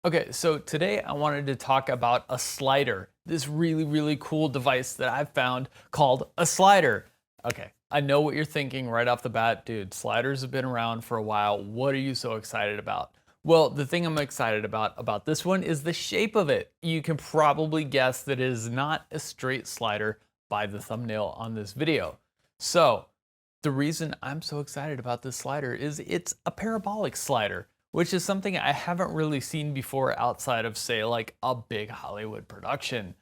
Okay, so today I wanted to talk about a slider, this really cool device that I've found called a slider. Okay, I know what you're thinking right off the bat, dude, sliders have been around for a while. What are you so excited about? Well, the thing I'm excited about this one is the shape of it. You can probably guess that it is not a straight slider by the thumbnail on this video. So, the reason I'm so excited about this slider is it's a parabolic slider, which is something I haven't really seen before outside of, say, like a big Hollywood production.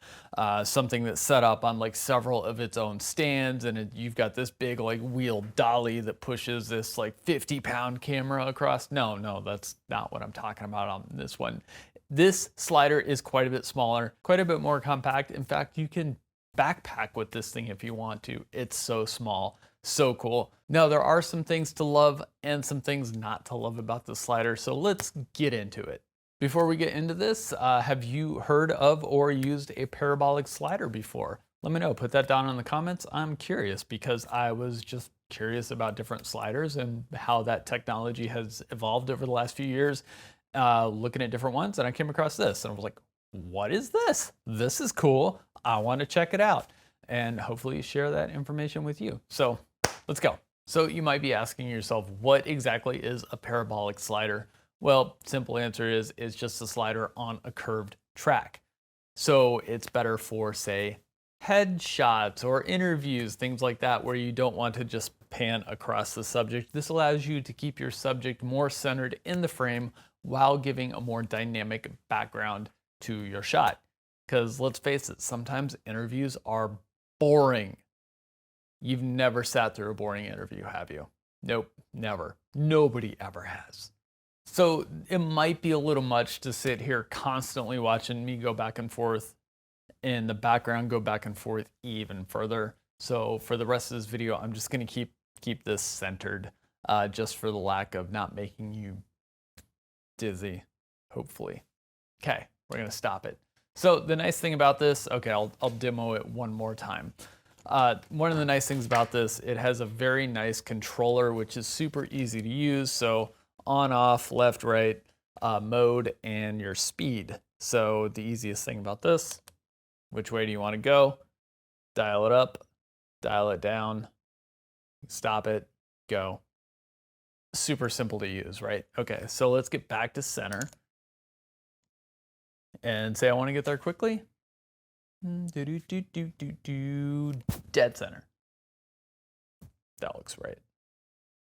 Something that's set up on like several of its own stands, and you've got this big like wheel dolly that pushes this like 50-pound camera across. No, that's not what I'm talking about on this one. This slider is quite a bit smaller, quite a bit more compact. In fact, you can backpack with this thing if you want to. It's so small. So cool. Now, there are some things to love and some things not to love about the slider, so let's get into it. Before we get into this, have you heard of or used a parabolic slider before? Let me know. Put that down in the comments. I'm curious because I was just curious about different sliders and how that technology has evolved over the last few years, looking at different ones, and I came across this and I was like, what is this? This is cool. I want to check it out and hopefully share that information with you. So let's go. So you might be asking yourself, what exactly is a parabolic slider? Well, simple answer is it's just a slider on a curved track. So it's better for, say, headshots or interviews, things like that, where you don't want to just pan across the subject. This allows you to keep your subject more centered in the frame while giving a more dynamic background to your shot. Because let's face it, sometimes interviews are boring. You've never sat through a boring interview, have you? Nope, never. Nobody ever has. So it might be a little much to sit here constantly watching me go back and forth and the background go back and forth even further. So for the rest of this video, I'm just gonna keep this centered just for the lack of not making you dizzy, hopefully. Okay, we're gonna stop it. So the nice thing about this, okay, I'll demo it one more time. One of the nice things about this, it has a very nice controller, which is super easy to use. So on, off, left, right, mode, and your speed. So the easiest thing about this, which way do you want to go? Dial it up, dial it down, stop it, go. Super simple to use, right? Okay, so let's get back to center. And say I want to get there quickly. Dead center. That looks right.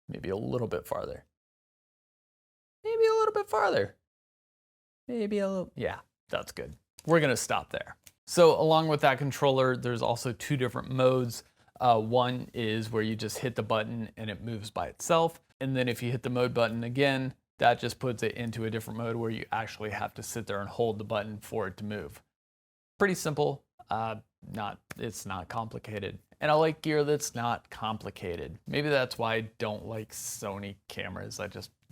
Maybe a little bit farther. Maybe a little bit farther. Maybe a little, yeah, that's good. We're gonna stop there. So along with that controller, there's also two different modes. One is where you just hit the button and it moves by itself. And then if you hit the mode button again, that just puts it into a different mode where you actually have to sit there and hold the button for it to move. Pretty simple, it's not complicated. And I like gear that's not complicated. Maybe that's why I don't like Sony cameras.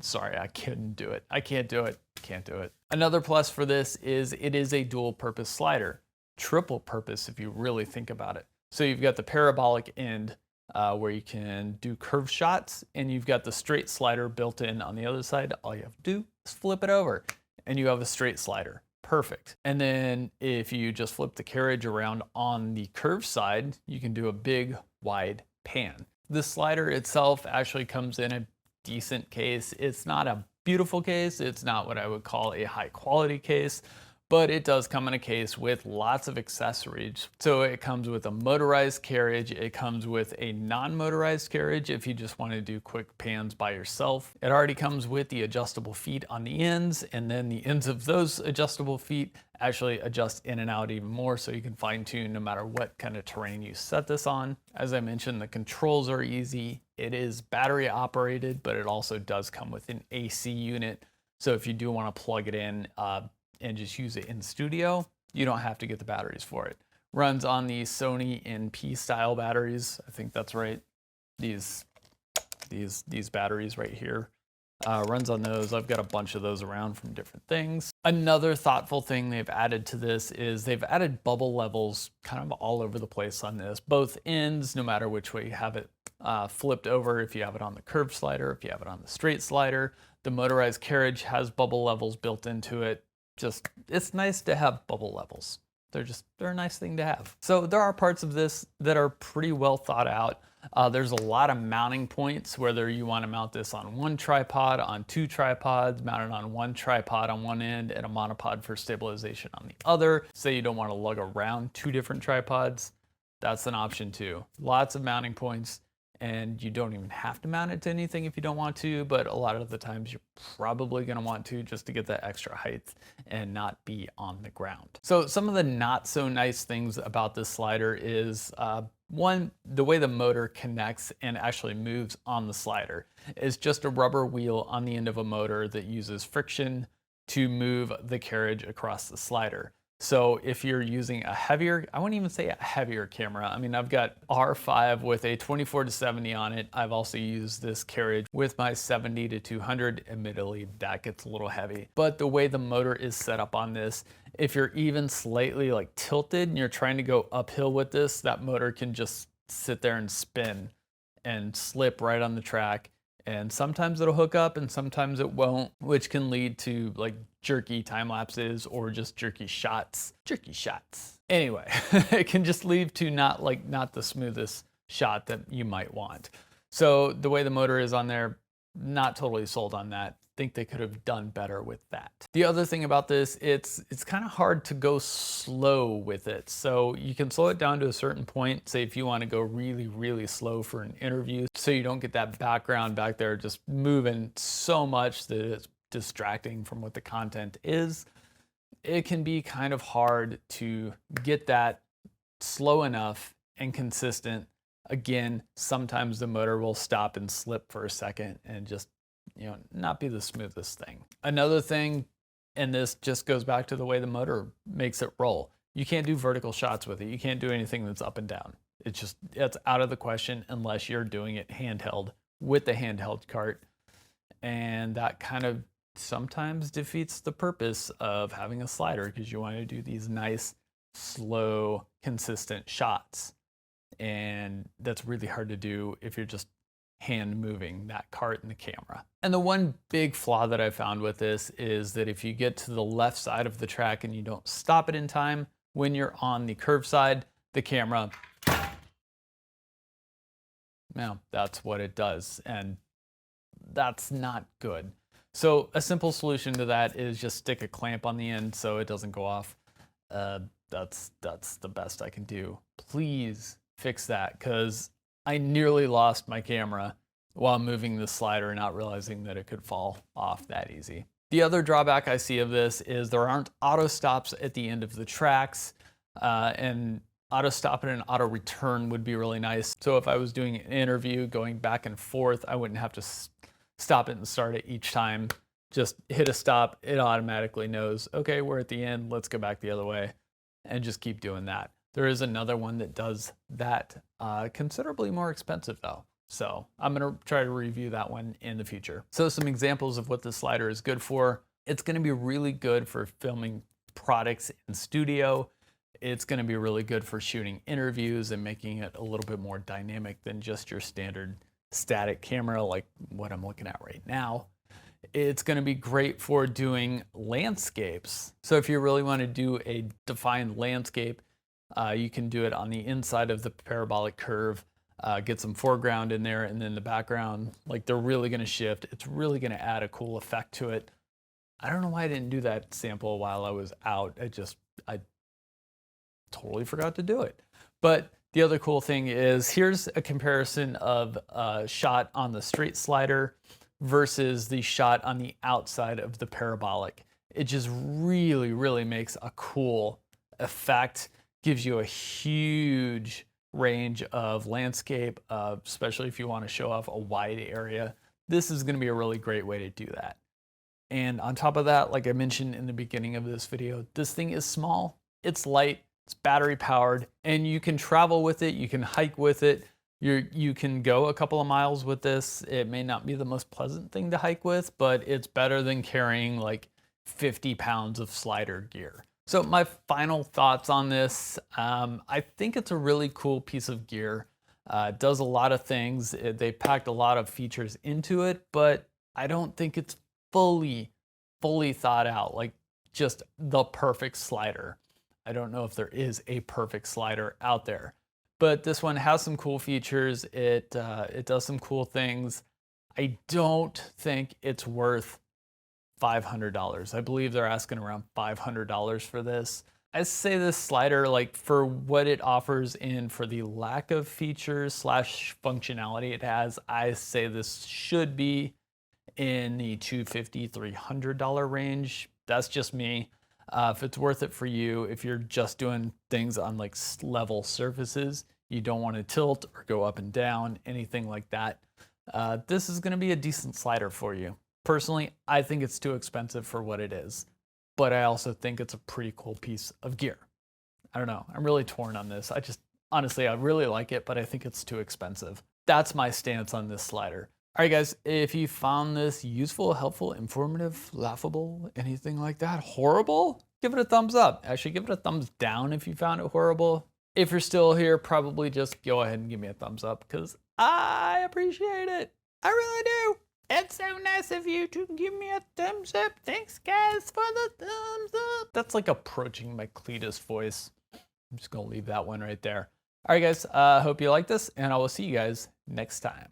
Sorry, I couldn't do it. I can't do it, can't do it. Another plus for this is it is a dual purpose slider. Triple purpose if you really think about it. So you've got the parabolic end, where you can do curved shots, and you've got the straight slider built in on the other side. All you have to do is flip it over and you have a straight slider. Perfect. And then if you just flip the carriage around on the curved side, you can do a big wide pan. The slider itself actually comes in a decent case. It's not a beautiful case. It's not what I would call a high quality case, but it does come in a case with lots of accessories. So it comes with a motorized carriage. It comes with a non-motorized carriage if you just want to do quick pans by yourself. It already comes with the adjustable feet on the ends, and then the ends of those adjustable feet actually adjust in and out even more, so you can fine tune no matter what kind of terrain you set this on. As I mentioned, the controls are easy. It is battery operated, but it also does come with an AC unit. So if you do want to plug it in, and just use it in studio, you don't have to get the batteries for it. Runs on the Sony NP style batteries. I think that's right. These batteries right here. Runs on those. I've got a bunch of those around from different things. Another thoughtful thing they've added to this is they've added bubble levels kind of all over the place on this. Both ends, no matter which way you have it flipped over, if you have it on the curved slider, if you have it on the straight slider. The motorized carriage has bubble levels built into it. it's nice to have bubble levels. They're a nice thing to have. So there are parts of this that are pretty well thought out. There's a lot of mounting points, whether you want to mount this on one tripod, on two tripods, mount it on one tripod on one end and a monopod for stabilization on the other. Say you don't want to lug around two different tripods, that's an option too. Lots of mounting points, and you don't even have to mount it to anything if you don't want to, but a lot of the times you're probably going to want to just to get that extra height and not be on the ground. So some of the not so nice things about this slider is one, the way the motor connects and actually moves on the slider is just a rubber wheel on the end of a motor that uses friction to move the carriage across the slider. So if you're using a heavier, I wouldn't even say a heavier camera. I mean, I've got R5 with a 24-70 on it. I've also used this carriage with my 70-200. Admittedly, that gets a little heavy. But the way the motor is set up on this, if you're even slightly like tilted and you're trying to go uphill with this, that motor can just sit there and spin and slip right on the track. And sometimes it'll hook up and sometimes it won't, which can lead to like jerky time lapses or just jerky shots. Anyway, it can just lead to not the smoothest shot that you might want. So the way the motor is on there, not totally sold on that. Think they could have done better with that. The other thing about this, it's kind of hard to go slow with it. So you can slow it down to a certain point. Say if you want to go really, really slow for an interview, so you don't get that background back there just moving so much that it's distracting from what the content is. It can be kind of hard to get that slow enough and consistent. Again, sometimes the motor will stop and slip for a second and just, not be the smoothest thing. Another thing, and this just goes back to the way the motor makes it roll. You can't do vertical shots with it. You can't do anything that's up and down. It's out of the question unless you're doing it handheld with the handheld cart. And that kind of sometimes defeats the purpose of having a slider because you want to do these nice, slow, consistent shots. And that's really hard to do if you're just hand moving that cart and the camera. And the one big flaw that I found with this is that if you get to the left side of the track and you don't stop it in time, when you're on the curve side, the camera, that's what it does. And that's not good. So a simple solution to that is just stick a clamp on the end so it doesn't go off. That's the best I can do. Please fix that, because I nearly lost my camera while moving the slider, not realizing that it could fall off that easy. The other drawback I see of this is there aren't auto stops at the end of the tracks, and auto stop and an auto return would be really nice. So if I was doing an interview going back and forth, I wouldn't have to stop it and start it each time. Just hit a stop, it automatically knows, okay, we're at the end, let's go back the other way, and just keep doing that. There is another one that does that, considerably more expensive though. So I'm gonna try to review that one in the future. So some examples of what the slider is good for. It's gonna be really good for filming products in studio. It's gonna be really good for shooting interviews and making it a little bit more dynamic than just your standard static camera like what I'm looking at right now. It's going to be great for doing landscapes. So if you really want to do a defined landscape, you can do it on the inside of the parabolic curve, get some foreground in there, and then the background, like they're really going to shift. It's really going to add a cool effect to it. I don't know why I didn't do that sample while I was out. I totally forgot to do it. But the other cool thing is here's a comparison of a shot on the straight slider versus the shot on the outside of the parabolic. It just really, really makes a cool effect, gives you a huge range of landscape, especially if you want to show off a wide area. This is going to be a really great way to do that. And on top of that, like I mentioned in the beginning of this video, this thing is small, it's light, it's battery powered, and you can travel with it, you can hike with it. You can go a couple of miles with this. It may not be the most pleasant thing to hike with, but it's better than carrying like 50 pounds of slider gear. So my final thoughts on this, I think it's a really cool piece of gear. It does a lot of things. They packed a lot of features into it, but I don't think it's fully thought out. Like just the perfect slider. I don't know if there is a perfect slider out there, but this one has some cool features. It does some cool things. I don't think it's worth $500. I believe they're asking around $500 for this. I say this slider, like, for what it offers and for the lack of features slash functionality it has, I say this should be in the $250, $300 range. That's just me. If it's worth it for you, if you're just doing things on like level surfaces, you don't want to tilt or go up and down, anything like that, this is going to be a decent slider for you. Personally, I think it's too expensive for what it is, but I also think it's a pretty cool piece of gear. I don't know. I'm really torn on this. Honestly, I really like it, but I think it's too expensive. That's my stance on this slider. All right, guys, if you found this useful, helpful, informative, laughable, anything like that, horrible, give it a thumbs up. Actually, give it a thumbs down if you found it horrible. If you're still here, probably just go ahead and give me a thumbs up because I appreciate it. I really do. It's so nice of you to give me a thumbs up. Thanks, guys, for the thumbs up. That's like approaching my Cletus voice. I'm just going to leave that one right there. All right, guys, hope you like this, and I will see you guys next time.